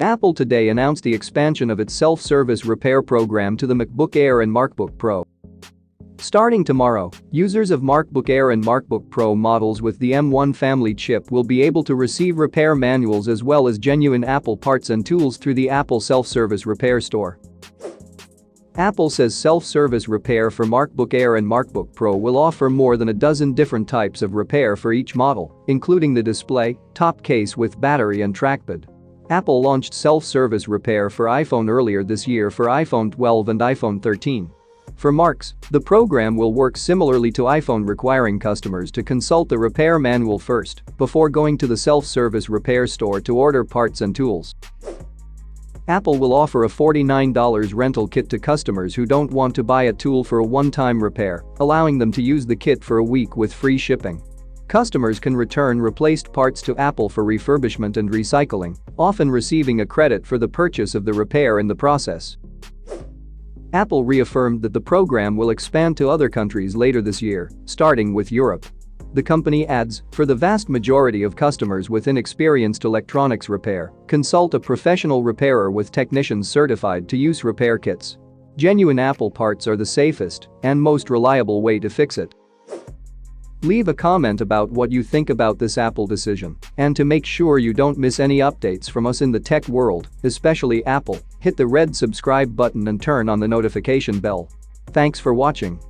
Apple today announced the expansion of its self-service repair program to the MacBook Air and MacBook Pro. Starting tomorrow, users of MacBook Air and MacBook Pro models with the M1 family chip will be able to receive repair manuals as well as genuine Apple parts and tools through the Apple Self-Service Repair Store. Apple says self-service repair for MacBook Air and MacBook Pro will offer more than a dozen different types of repair for each model, including the display, top case with battery and trackpad. Apple launched self-service repair for iPhone earlier this year for iPhone 12 and iPhone 13. For Macs, the program will work similarly to iPhone, requiring customers to consult the repair manual first before going to the self-service repair store to order parts and tools. Apple will offer a $49 rental kit to customers who don't want to buy a tool for a one-time repair, allowing them to use the kit for a week with free shipping. Customers can return replaced parts to Apple for refurbishment and recycling, often receiving a credit for the purchase of the repair in the process. Apple reaffirmed that the program will expand to other countries later this year, starting with Europe. The company adds, for the vast majority of customers with inexperienced electronics repair, consult a professional repairer with technicians certified to use repair kits. Genuine Apple parts are the safest and most reliable way to fix it. Leave a comment about what you think about this Apple decision, and to make sure you don't miss any updates from us in the tech world, especially Apple, hit the red subscribe button and turn on the notification bell. Thanks for watching.